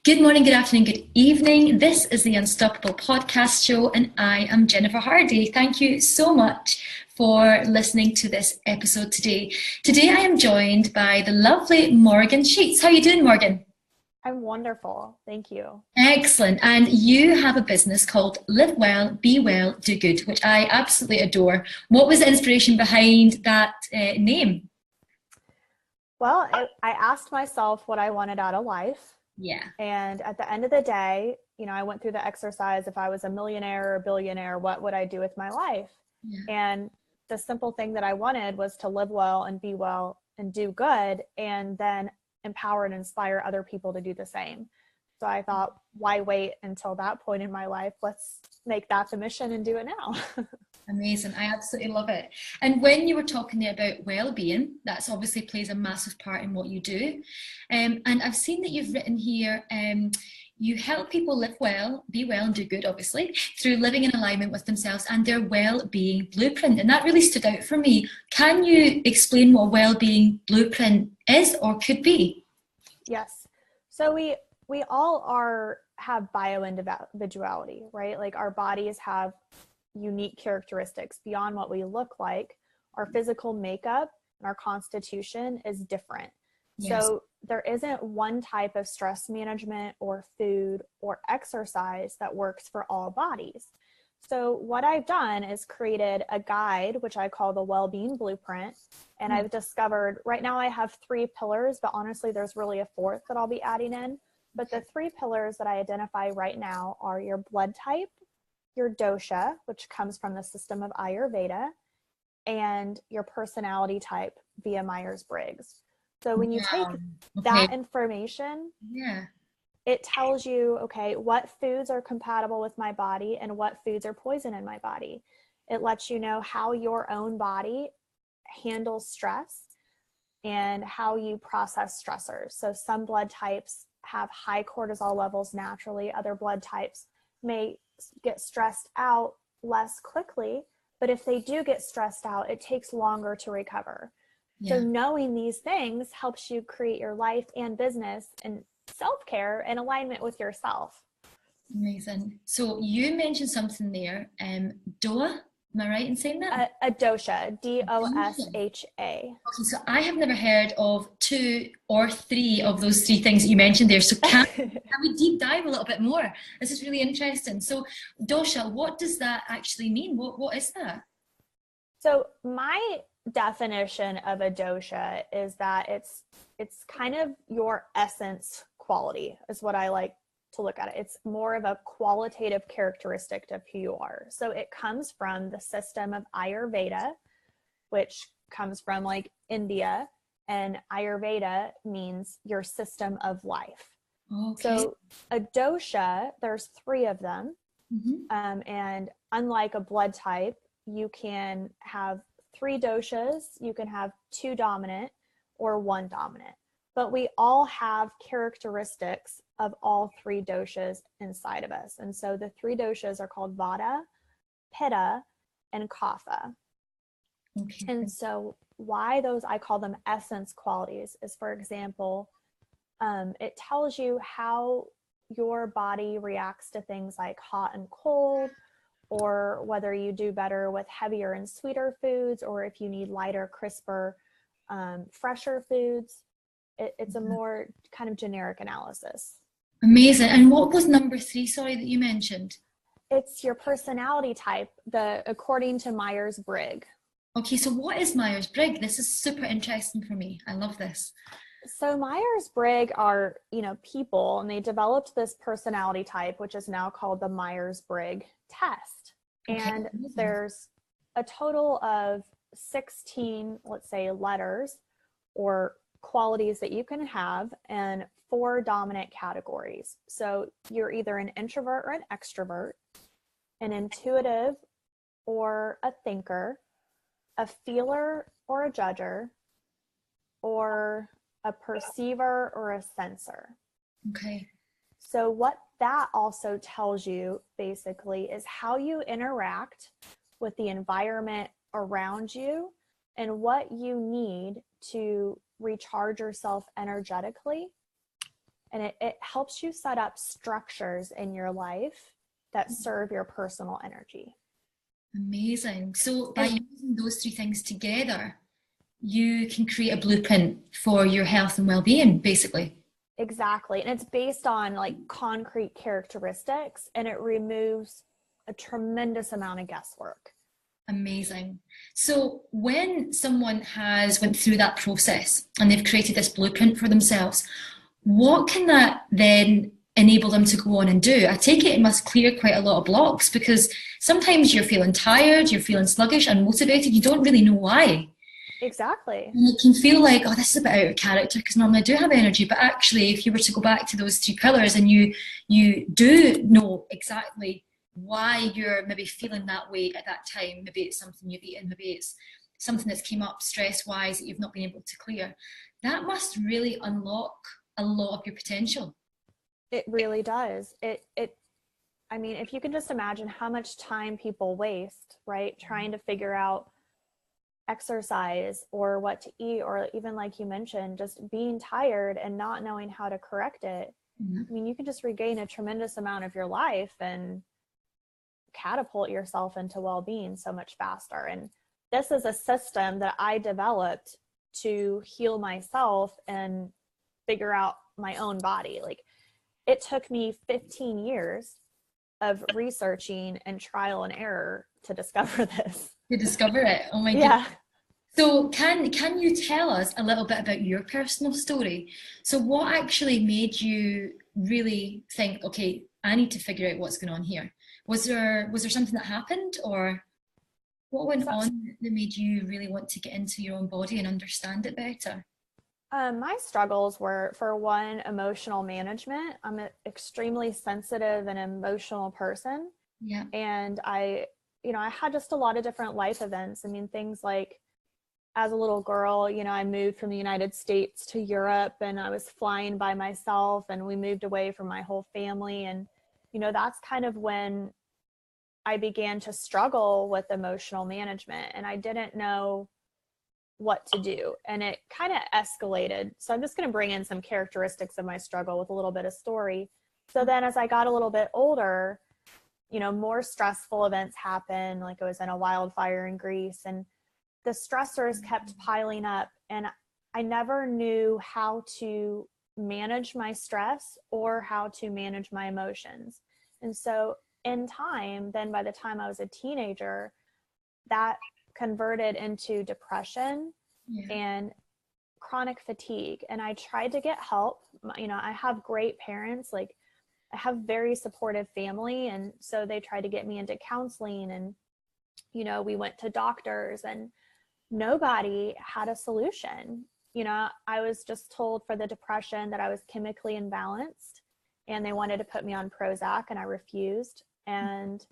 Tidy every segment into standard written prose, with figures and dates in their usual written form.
Good morning, good afternoon, good evening. This is the Unstoppable Podcast Show, and I am Jennifer Hardy. Thank you so much for listening to this episode today. Today I am joined by the lovely Morgan Sheets. How are you doing, Morgan? I'm wonderful. Thank you. Excellent. And you have a business called Live Well, Be Well, Do Good, which I absolutely adore. What was the inspiration behind that name? Well, I asked myself what I wanted out of life. Yeah. And at the end of the day, I went through the exercise. If I was a millionaire or a billionaire, what would I do with my life? Yeah. And the simple thing that I wanted was to live well and be well and do good, and then empower and inspire other people to do the same. So I thought, why wait until that point in my life? Let's make that the mission and do it now. Amazing. I absolutely love it. And when you were talking there about well-being, that's obviously plays a massive part in what you do. And I've seen that you've written here, you help people live well, be well, and do good, obviously, through living in alignment with themselves and their well-being blueprint. And that really stood out for me. Can you explain what a well-being blueprint is or could be? Yes. So we all have bio-individuality, right? Like our bodies have unique characteristics beyond what we look like. Our physical makeup and our constitution is different. Yes. So there isn't one type of stress management or food or exercise that works for all bodies. So what I've done is created a guide, which I call the Wellbeing Blueprint. And I've discovered right now I have 3 pillars, but honestly, there's really a 4th that I'll be adding in. But the 3 pillars that I identify right now are your blood type, your dosha, which comes from the system of Ayurveda, and your personality type via Myers-Briggs. So when you take that information, it tells you, okay, what foods are compatible with my body and what foods are poison in my body. It lets you know how your own body handles stress and how you process stressors. So some blood types have high cortisol levels naturally. Other blood types may get stressed out less quickly, but if they do get stressed out, it takes longer to recover. So knowing these things helps you create your life and business and self-care in alignment with yourself. Amazing. So you mentioned something there, DOA, am I right in saying that? A dosha, D-O-S-H-A. Okay, so I have never heard of 2 or 3 of those 3 things that you mentioned there. So can we deep dive a little bit more? This is really interesting. So dosha, what does that actually mean? What is that? So my definition of a dosha is that it's kind of your essence quality is what I like to look at it. It's more of a qualitative characteristic of who you are. So it comes from the system of Ayurveda, which comes from like India, and Ayurveda means your system of life. Okay. So a dosha, there's 3 of them. And unlike a blood type, you can have 3 doshas, you can have 2 dominant or 1 dominant, but we all have characteristics of all 3 doshas inside of us. And so the 3 doshas are called Vata, Pitta, and Kapha. Okay. And so why those, I call them essence qualities, is for example, it tells you how your body reacts to things like hot and cold, or whether you do better with heavier and sweeter foods, or if you need lighter, crisper, fresher foods. It's a more kind of generic analysis. Amazing. And what was number 3, sorry, that you mentioned? It's your personality type, according to Myers-Briggs. Okay, so what is Myers-Briggs? This is super interesting for me. I love this. So Myers-Briggs are, people, and they developed this personality type, which is now called the Myers-Briggs test. Okay. And there's a total of 16, let's say, letters or qualities that you can have, and 4 dominant categories. So you're either an introvert or an extrovert, an intuitive or a thinker, a feeler or a judger, or a perceiver or a sensor. Okay. So what that also tells you basically is how you interact with the environment around you and what you need to recharge yourself energetically And it helps you set up structures in your life that serve your personal energy. Amazing. So by using those three things together, you can create a blueprint for your health and well-being, basically. Exactly. And it's based on like concrete characteristics, and it removes a tremendous amount of guesswork. Amazing. So when someone has went through that process and they've created this blueprint for themselves, what can that then enable them to go on and do? I take it must clear quite a lot of blocks, because sometimes you're feeling tired, you're feeling sluggish, unmotivated, you don't really know why. Exactly. And it can feel like, oh, this is a bit out of character because normally I do have energy. But actually, if you were to go back to those three pillars and you do know exactly why you're maybe feeling that way at that time, maybe it's something you've eaten, maybe it's something that's came up stress-wise that you've not been able to clear, that must really unlock a lot of your potential. It really does. I mean, if you can just imagine how much time people waste, right, trying to figure out exercise or what to eat, or even like you mentioned, just being tired and not knowing how to correct it. I mean, you can just regain a tremendous amount of your life and catapult yourself into well-being so much faster. And this is a system that I developed to heal myself and figure out my own body. Like, it took me 15 years of researching and trial and error to discover this. To discover it. Oh my Yeah. goodness. So can you tell us a little bit about your personal story? So what actually made you really think, okay, I need to figure out what's going on here? Was there something that happened, or what went on that made you really want to get into your own body and understand it better? My struggles were, for one, emotional management. I'm an extremely sensitive and emotional person. Yeah. And I had just a lot of different life events. I mean, things like, as a little girl, I moved from the United States to Europe, and I was flying by myself, and we moved away from my whole family. And, that's kind of when I began to struggle with emotional management, and I didn't know what to do. And it kind of escalated. So I'm just going to bring in some characteristics of my struggle with a little bit of story. So then as I got a little bit older, more stressful events happened. Like, I was in a wildfire in Greece, and the stressors kept piling up, and I never knew how to manage my stress or how to manage my emotions. And so in time, then by the time I was a teenager, that converted into depression and chronic fatigue. And I tried to get help. I have great parents, like I have very supportive family. And so they tried to get me into counseling, and, we went to doctors, and nobody had a solution. I was just told for the depression that I was chemically imbalanced, and they wanted to put me on Prozac, and I refused. And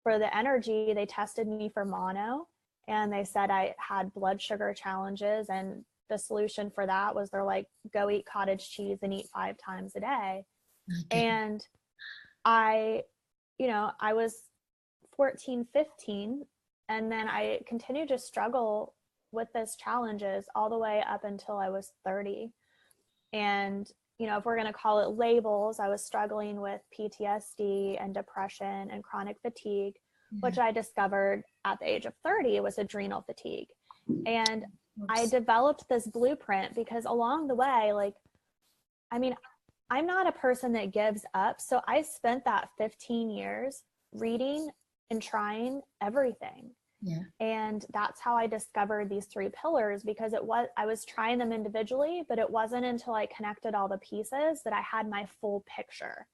for the energy, they tested me for mono, and they said I had blood sugar challenges. And the solution for that was, they're like, go eat cottage cheese and eat 5 times a day. Okay. And I was 14, 15, and then I continued to struggle with those challenges all the way up until I was 30. And, if we're going to call it labels, I was struggling with PTSD and depression and chronic fatigue, which I discovered at the age of 30 was adrenal fatigue. And I developed this blueprint because along the way, I'm not a person that gives up. So I spent that 15 years reading and trying everything. Yeah. And that's how I discovered these 3 pillars, because I was trying them individually, but it wasn't until I connected all the pieces that I had my full picture.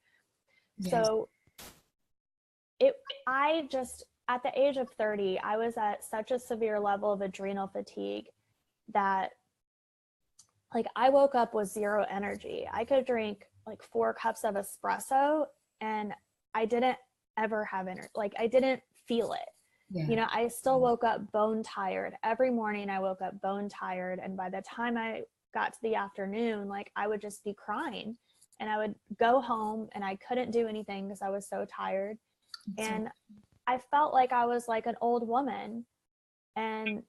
Yes. So at the age of 30, I was at such a severe level of adrenal fatigue that I woke up with 0 energy. I could drink 4 cups of espresso and I didn't ever have energy. I didn't feel it. Yeah. I still woke up bone tired. Every morning I woke up bone tired. And by the time I got to the afternoon, I would just be crying, and I would go home and I couldn't do anything because I was so tired. And I felt like I was like an old woman. And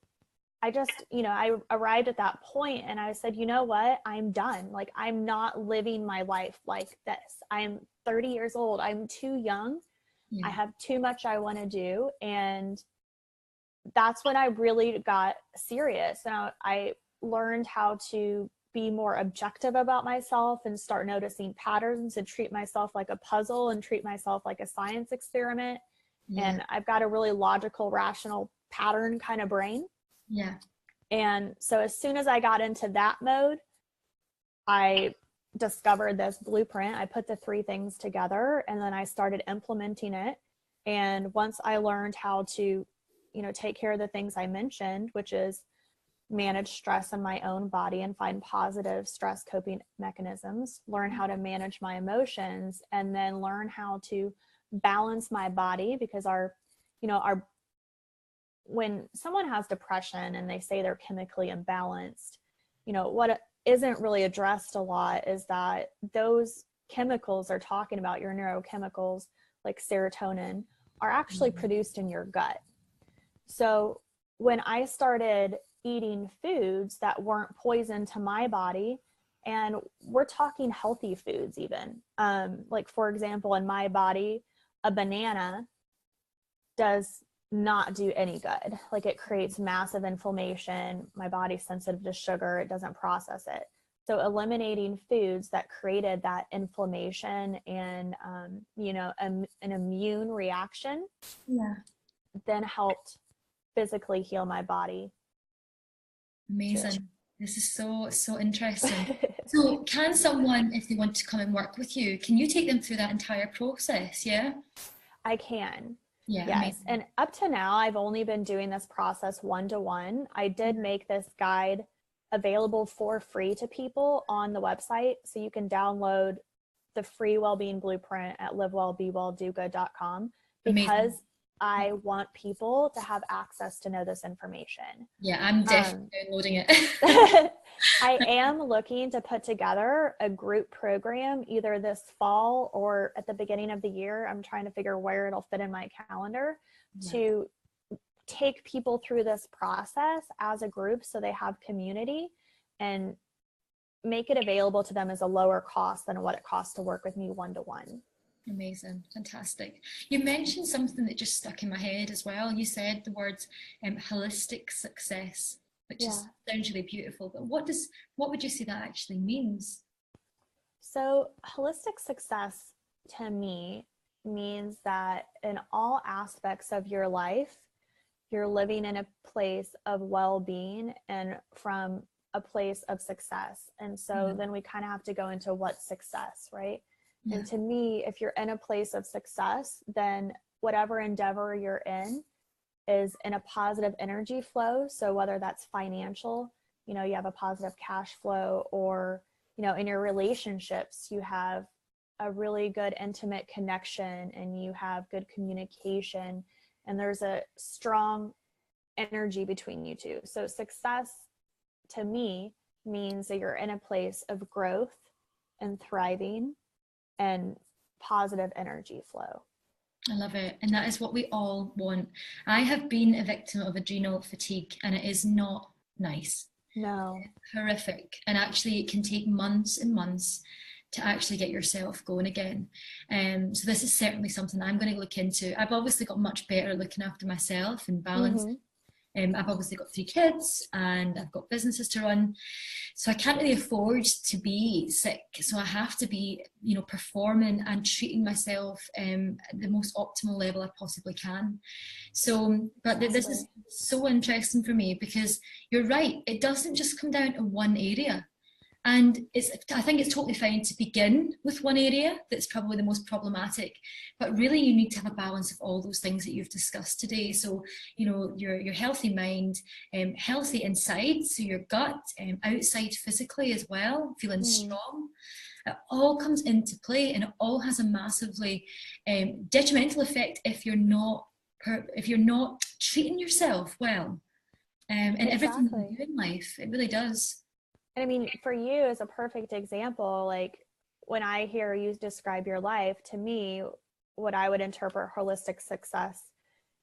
I just, I arrived at that point and I said, you know what? I'm done. Like, I'm not living my life like this. I'm 30 years old. I'm too young. Yeah. I have too much I want to do. And that's when I really got serious. And I learned how to be more objective about myself and start noticing patterns and treat myself like a puzzle and treat myself like a science experiment. Yeah. And I've got a really logical, rational pattern kind of brain. Yeah. And so as soon as I got into that mode, I discovered this blueprint. I put the 3 things together and then I started implementing it. And once I learned how to, take care of the things I mentioned, which is manage stress in my own body and find positive stress coping mechanisms, learn how to manage my emotions, and then learn how to balance my body, because when someone has depression and they say they're chemically imbalanced, what isn't really addressed a lot is that those chemicals they're talking about, your neurochemicals like serotonin, are actually produced in your gut. So when I started eating foods that weren't poison to my body, and we're talking healthy foods even, like for example, in my body, a banana does not do any good. Like, it creates massive inflammation. My body's sensitive to sugar. It doesn't process it. So eliminating foods that created that inflammation and, an immune reaction, then helped physically heal my body. Amazing. This is so interesting. So can someone, if they want to come and work with you, can you take them through that entire process? Yeah, I can. yeah. Yes. Amazing. And up to now, I've only been doing this process 1-to-1. I did make this guide available for free to people on the website. So you can download the free wellbeing blueprint at livewellbewelldogood.com, because Amazing. I want people to have access to know this information. Yeah, I'm definitely downloading it. I am looking to put together a group program either this fall or at the beginning of the year. I'm trying to figure where it'll fit in my calendar to take people through this process as a group so they have community and make it available to them as a lower cost than what it costs to work with me 1-to-1. Amazing. Fantastic. You mentioned something that just stuck in my head as well. You said the words holistic success, which is sounds really beautiful, but what would you say that actually means? So holistic success to me means that in all aspects of your life, you're living in a place of well-being and from a place of success. And so then we kind of have to go into what's success, right? Yeah. And to me, if you're in a place of success, then whatever endeavor you're in is in a positive energy flow. So whether that's financial, you have a positive cash flow, or, in your relationships, you have a really good intimate connection and you have good communication and there's a strong energy between you two. So success to me means that you're in a place of growth and thriving and positive energy flow. I love it. And that is what we all want. I have been a victim of adrenal fatigue and it is not nice. No. It's horrific. And actually it can take months and months to actually get yourself going again. So this is certainly something I'm going to look into. I've obviously got much better looking after myself and balancing. I've obviously got 3 kids and I've got businesses to run. So I can't really afford to be sick. So I have to be, performing and treating myself at the most optimal level I possibly can. So, but this is so interesting for me because you're right. It doesn't just come down to one area. And I think it's totally fine to begin with one area that's probably the most problematic, but really you need to have a balance of all those things that you've discussed today. So, your healthy mind, healthy inside, so your gut, outside physically as well, feeling strong. It all comes into play and it all has a massively detrimental effect if you're not treating yourself well. And everything you do in life, it really does. And I mean, for you as a perfect example, like when I hear you describe your life, to me, what I would interpret holistic success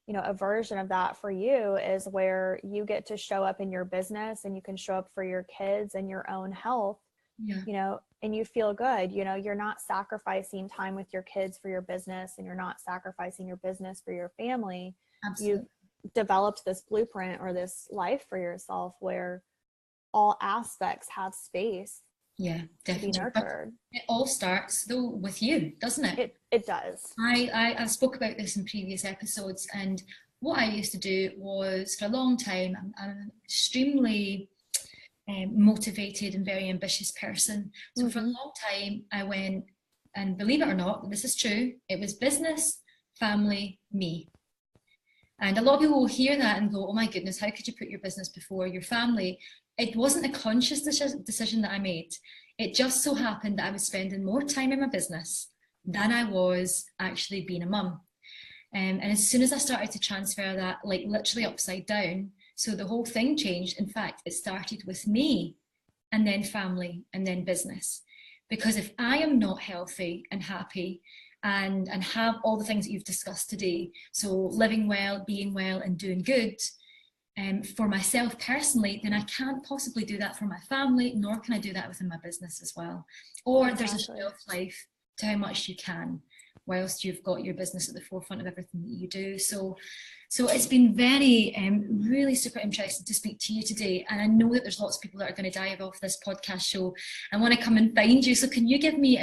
you know, a version of that for you is where you get to show up in your business and you can show up for your kids and your own health, Yeah. you know, and you feel good. You know, you're not sacrificing time with your kids for your business, and you're not sacrificing your business for your family. Absolutely. You've developed this blueprint or this life for yourself where all aspects have space Yeah, to be definitely. nurtured. It all starts though with you, doesn't it? It does. I spoke about this in previous episodes, and what I used to do was for a long time, I'm an extremely motivated and very ambitious person. So for a long time, I went, and believe it or not, this is true, it was business, family, me. And a lot of people will hear that and go, oh my goodness, how could you put your business before your family? It wasn't a conscious decision that I made. It just so happened that I was spending more time in my business than I was actually being a mum. And as soon as I started to transfer that, like literally upside down, so the whole thing changed. In fact, it started with me, and then family, and then business. Because if I am not healthy and happy, and have all the things that you've discussed today, so living well, being well, and doing good, for myself personally, then I can't possibly do that for my family, nor can I do that within my business as well. Or there's a shelf life to how much you can, whilst you've got your business at the forefront of everything that you do. So it's been very, really super interesting to speak to you today. And I know that there's lots of people that are going to dive off this podcast show and want to come and find you. So can you give me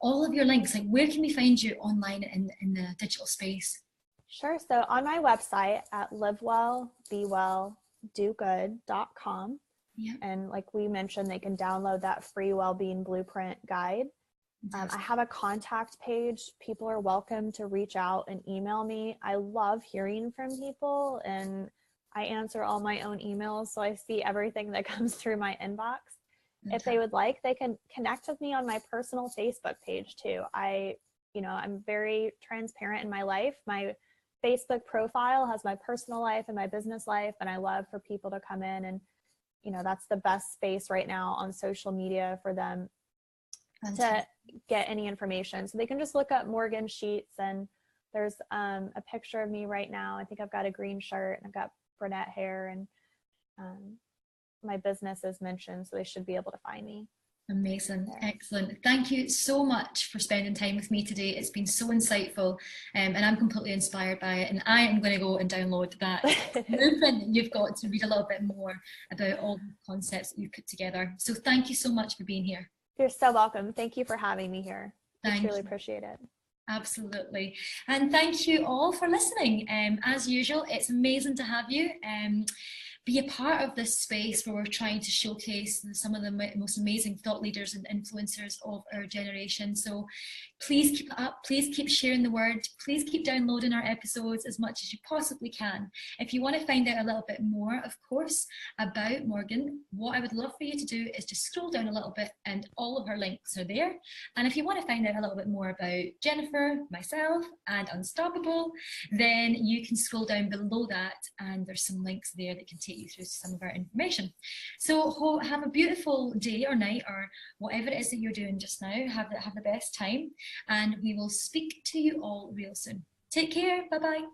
all of your links? Like, where can we find you online in the digital space? Sure. So on my website at livewellbewelldogood.com. Yeah. And like we mentioned, they can download that free wellbeing blueprint guide. I have a contact page. People are welcome to reach out and email me. I love hearing from people, and I answer all my own emails, so I see everything that comes through my inbox. If they would like, they can connect with me on my personal Facebook page too. I'm very transparent in my life. My Facebook profile has my personal life and my business life, and I love for people to come in, and that's the best space right now on social media for them to get any information. So they can just look up Morgan Sheets, and there's a picture of me right now. I think I've got a green shirt and I've got brunette hair, and my business is mentioned, so they should be able to find me. Amazing. Excellent. Thank you so much for spending time with me today. It's been so insightful, and I'm completely inspired by it, and I am going to go and download that blueprint that you've got to read a little bit more about all the concepts that you've put together. So thank you so much for being here. You're so welcome. Thank you for having me here. I really appreciate it. Absolutely. And thank you all for listening. As usual, it's amazing to have you. Be a part of this space where we're trying to showcase some of the most amazing thought leaders and influencers of our generation. So please keep it up. Please keep sharing the word. Please keep downloading our episodes as much as you possibly can. If you want to find out a little bit more, of course, about Morgan, what I would love for you to do is just scroll down a little bit, and all of her links are there. And if you want to find out a little bit more about Jennifer, myself, and Unstoppable, then you can scroll down below that, and there's some links there that can take you through some of our information. So have a beautiful day or night, or whatever it is that you're doing just now. Have the best time, and we will speak to you all real soon. Take care. Bye bye.